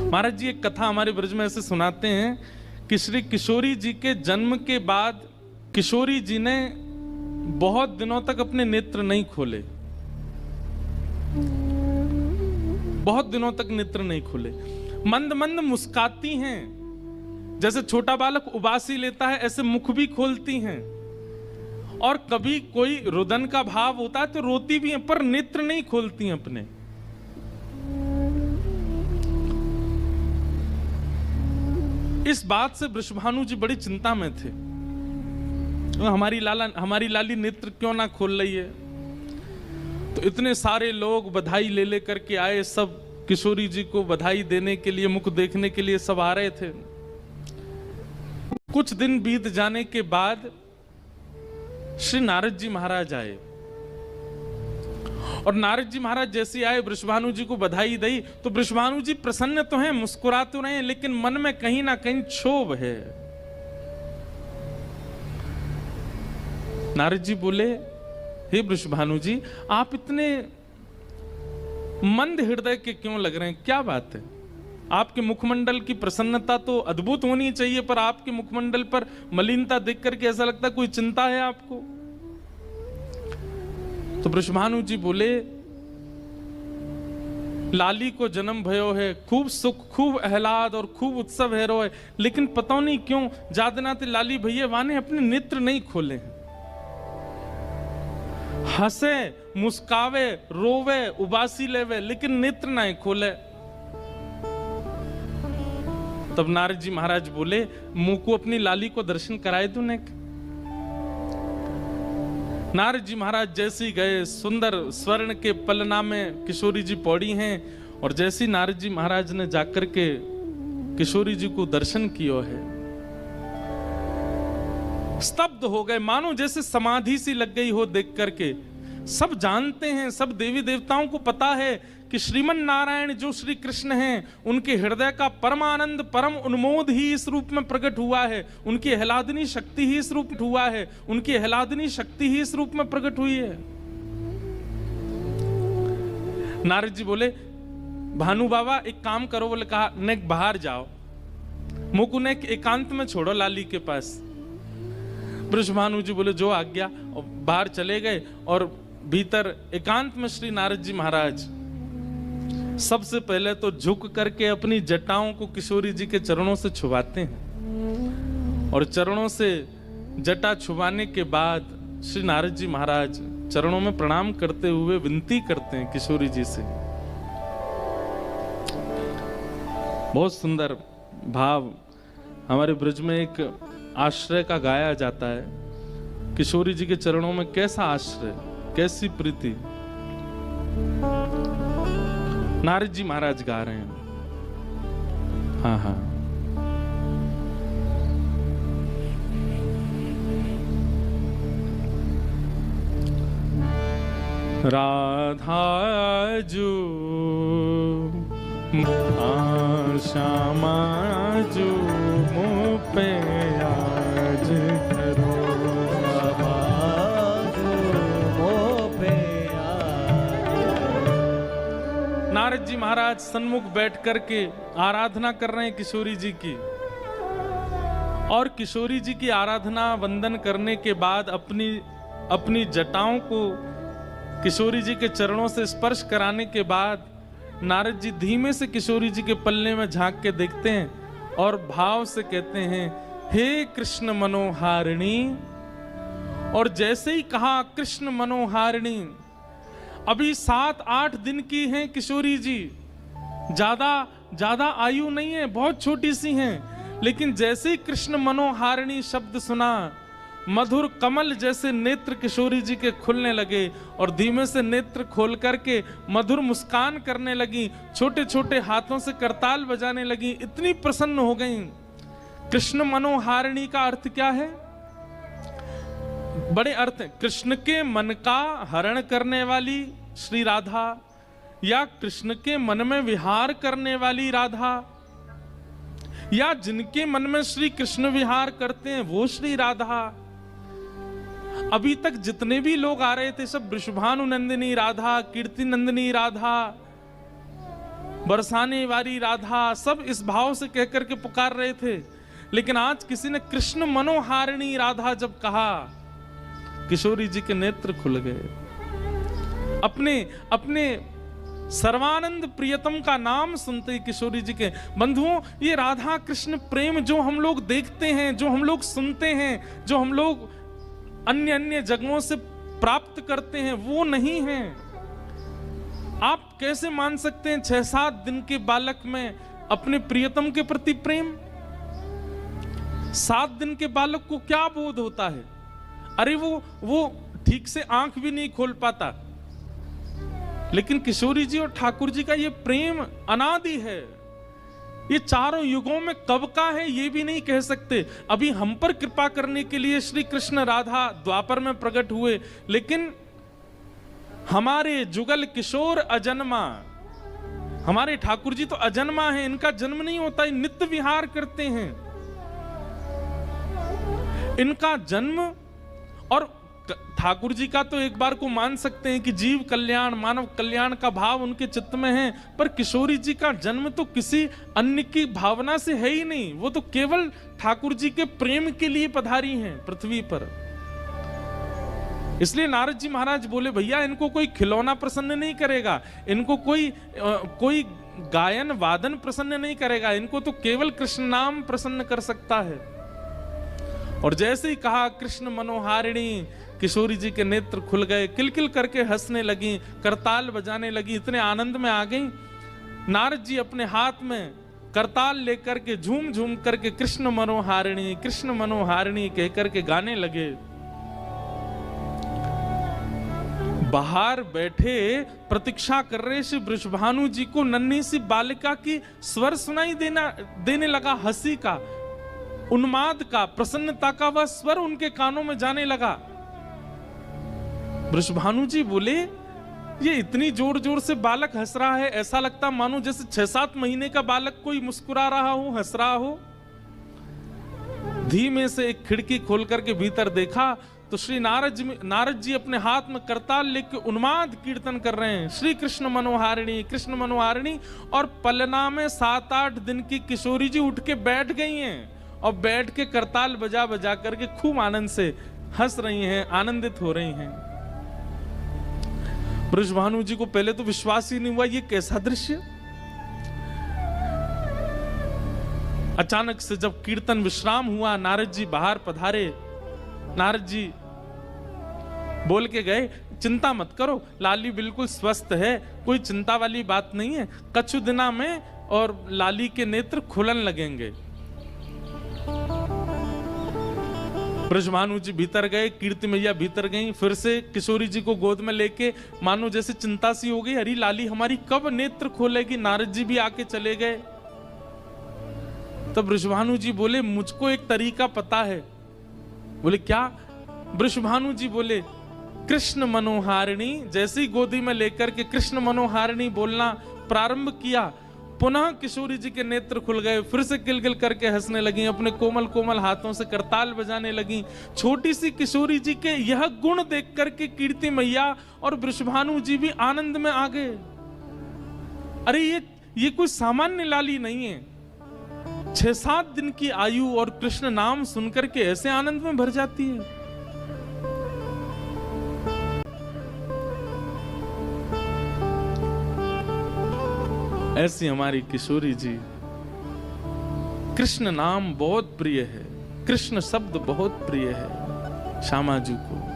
महाराज जी एक कथा हमारे ब्रज में ऐसे सुनाते हैं कि श्री किशोरी जी के जन्म के बाद किशोरी जी ने बहुत दिनों तक अपने नेत्र नहीं खोले, बहुत दिनों तक नेत्र नहीं खोले। मंद मंद मुस्काती हैं, जैसे छोटा बालक उबासी लेता है ऐसे मुख भी खोलती हैं, और कभी कोई रुदन का भाव होता है तो रोती भी हैं, पर नेत्र नहीं खोलती हैं अपने। इस बात से वृषभानु जी बड़ी चिंता में थे, हमारी लाली नेत्र क्यों ना खोल रही है। तो इतने सारे लोग बधाई ले लेकर के आए, सब किशोरी जी को बधाई देने के लिए, मुख देखने के लिए सब आ रहे थे। कुछ दिन बीत जाने के बाद श्री नारद जी महाराज आए, और नारद जी महाराज जैसे आए वृषभानु जी को बधाई दी, तो वृषभानु जी प्रसन्न तो हैं, मुस्कुरा तो रहे हैं, लेकिन मन में कहीं ना कहीं क्षोभ है। नारद जी बोले, हे वृषभानु जी, आप इतने मंद हृदय के क्यों लग रहे हैं, क्या बात है? आपके मुखमंडल की प्रसन्नता तो अद्भुत होनी चाहिए, पर आपके मुखमंडल पर मलिनता देख करके ऐसा लगता है कोई चिंता है आपको। तो वृषभानु जी बोले, लाली को जन्म भयो है, खूब सुख, खूब आह्लाद और खूब उत्सव है रो है, लेकिन पता नहीं क्यों जादनाते लाली भैया वाने अपने नेत्र नहीं खोले हैं। हंसे, मुस्कावे, रोवे, उबासी लेवे, लेकिन नेत्र नहीं खोले। तब नारद जी महाराज बोले, मुंह को अपनी लाली को दर्शन कराए तूने। नारद जी महाराज जैसे गए, सुंदर स्वर्ण के पलना में किशोरी जी पौड़ी हैं, और जैसी नारद जी महाराज ने जाकर के किशोरी जी को दर्शन किया है, स्तब्ध हो गए, मानो जैसे समाधि सी लग गई हो देख करके। सब जानते हैं, सब देवी देवताओं को पता है कि श्रीमन नारायण जो श्री कृष्ण हैं, उनके हृदय का परमानंद, परम उन्मोद ही इस रूप में प्रकट हुआ है, उनकी आह्लादनी शक्ति ही इस रूप में हुआ है, उनकी आह्लादनी शक्ति ही इस रूप में प्रकट हुई है। नारद जी बोले, भानु बाबा एक काम करो, बोले कहा ने बाहर जाओ, मुकु ने एकांत में छोड़ो लाली के पास। वृषभानु जी बोले जो आज्ञा, और बाहर चले गए, और भीतर एकांत में श्री नारद जी महाराज सबसे पहले तो झुक करके अपनी जटाओं को किशोरी जी के चरणों से छुपाते हैं, और चरणों से जटा छुपाने के बाद श्री नारद जी महाराज चरणों में प्रणाम करते हुए विनती करते हैं किशोरी जी से। बहुत सुंदर भाव हमारे ब्रज में एक आश्रय का गाया जाता है। किशोरी जी के चरणों में कैसा आश्रय, कैसी प्रीति, नारद जी महाराज गा रहे हैं। हाँ हाँ, राधा जो श्यामा जो मुँह पे आज करो, नारद जी महाराज सन्मुख बैठ करके आराधना कर रहे हैं किशोरी जी की, और किशोरी जी की आराधना वंदन करने के बाद अपनी जटाओं को किशोरी जी के चरणों से स्पर्श कराने के बाद नारद जी धीमे से किशोरी जी के पल्ले में झांक के देखते हैं, और भाव से कहते हैं, हे कृष्ण मनोहारिणी। और जैसे ही कहा कृष्ण मनोहारिणी, अभी 7-8 दिन की हैं किशोरी जी, ज्यादा आयु नहीं है, बहुत छोटी सी हैं, लेकिन जैसे ही कृष्ण मनोहारिणी शब्द सुना, मधुर कमल जैसे नेत्र किशोरी जी के खुलने लगे, और धीमे से नेत्र खोल करके मधुर मुस्कान करने लगी, छोटे छोटे हाथों से करताल बजाने लगी, इतनी प्रसन्न हो गई। कृष्ण मनोहारिणी का अर्थ क्या है? बड़े अर्थ हैं। कृष्ण के मन का हरण करने वाली श्री राधा, या कृष्ण के मन में विहार करने वाली राधा, या जिनके मन में श्री कृष्ण विहार करते हैं वो श्री राधा। अभी तक जितने भी लोग आ रहे थे सब वृषभानु नंदिनी राधा, कीर्ति नंदिनी राधा, बरसाने वाली राधा, सब इस भाव से कह करके पुकार रहे थे। लेकिन आज किसी ने कृष्ण मनोहारिणी राधा जब कहा, किशोरी जी के नेत्र खुल गए। अपने सर्वानंद प्रियतम का नाम सुनते ही किशोरी जी के, बंधुओं, ये राधा कृष्ण प्रेम जो हम लोग देखते हैं, जो हम लोग सुनते हैं, जो हम लोग अन्य अन्य जगहों से प्राप्त करते हैं, वो नहीं है। आप कैसे मान सकते हैं 6-7 दिन के बालक में अपने प्रियतम के प्रति प्रेम? 7 दिन के बालक को क्या बोध होता है? अरे वो ठीक से आंख भी नहीं खोल पाता। लेकिन किशोरी जी और ठाकुर जी का ये प्रेम अनादि है। ये चारों युगों में कब का है ये भी नहीं कह सकते। अभी हम पर कृपा करने के लिए श्री कृष्ण राधा द्वापर में प्रकट हुए, लेकिन हमारे जुगल किशोर अजन्मा, हमारे ठाकुर जी तो अजन्मा हैं, इनका जन्म नहीं होता, ये नित्य विहार करते हैं। इनका जन्म, और ठाकुर जी का तो एक बार को मान सकते हैं कि जीव कल्याण, मानव कल्याण का भाव उनके चित्त में है, पर किशोरी जी का जन्म तो किसी अन्य की भावना से है ही नहीं। वो तो केवल ठाकुर जी के प्रेम के लिए पधारी हैं पृथ्वी पर। इसलिए नारद जी महाराज बोले, भैया इनको कोई खिलौना प्रसन्न नहीं करेगा, इनको कोई गायन वादन प्रसन्न नहीं करेगा, इनको तो केवल कृष्ण नाम प्रसन्न कर सकता है। और जैसे ही कहा कृष्ण मनोहारिणी, किशोरी जी के नेत्र खुल गए, किलकिल करके हंसने लगी, करताल बजाने लगी, इतने आनंद में आ गई। नारद जी अपने हाथ में करताल लेकर के झूम झूम करके कृष्ण मनोहारिणी कह करके गाने लगे। बाहर बैठे प्रतीक्षा कर रहे श्री वृषभानु जी को नन्ही सी बालिका की स्वर सुनाई देने लगा, हंसी का, उन्माद का, प्रसन्नता का वह स्वर उनके कानों में जाने लगा। वृषभानु जी बोले, ये इतनी जोर जोर से बालक हंस रहा है, ऐसा लगता मानो जैसे 6-7 महीने का बालक कोई मुस्कुरा रहा हो, हंस रहा हो। धीमे से एक खिड़की खोल करके भीतर देखा तो श्री नारद जी अपने हाथ में करताल लेके उन्माद कीर्तन कर रहे हैं, श्री कृष्ण मनोहारिणी। और पलना में 7-8 दिन की किशोरी जी उठ के बैठ गई हैं और बैठ के करताल बजा बजा करके खूब आनंद से हंस रही हैं, आनंदित हो रही हैं। वृषभानु जी को पहले तो विश्वास ही नहीं हुआ, ये कैसा दृश्य। अचानक से जब कीर्तन विश्राम हुआ, नारद जी बाहर पधारे। नारद जी बोल के गए, चिंता मत करो, लाली बिल्कुल स्वस्थ है, कोई चिंता वाली बात नहीं है, कछु दिना में और लाली के नेत्र खुलन लगेंगे। ब्रजभानु जी भीतर गए, कीर्ति मैया भीतर गई, फिर से किशोरी जी को गोद में लेके मानो जैसे चिंता सी हो गई, अरे लाली हमारी कब नेत्र खोलेगी। नारद जी भी आके चले गए। तब ब्रजभानु जी बोले, मुझको एक तरीका पता है। बोले क्या? वृषभानु जी बोले, कृष्ण मनोहारिणी। जैसे ही गोदी में लेकर के कृष्ण मनोहारिणी बोलना प्रारंभ किया, पुनः किशोरी जी के नेत्र खुल गए, फिर से किलकिल करके हंसने लगी, अपने कोमल कोमल हाथों से करताल बजाने लगी। छोटी सी किशोरी जी के यह गुण देख करके कीर्ति मैया और वृषभानु जी भी आनंद में आ गए। अरे ये कोई सामान्य लाली नहीं है, 6-7 दिन की आयु और कृष्ण नाम सुनकर के ऐसे आनंद में भर जाती है। ऐसी हमारी किशोरी जी, कृष्ण नाम बहुत प्रिय है, कृष्ण शब्द बहुत प्रिय है श्यामा जी को।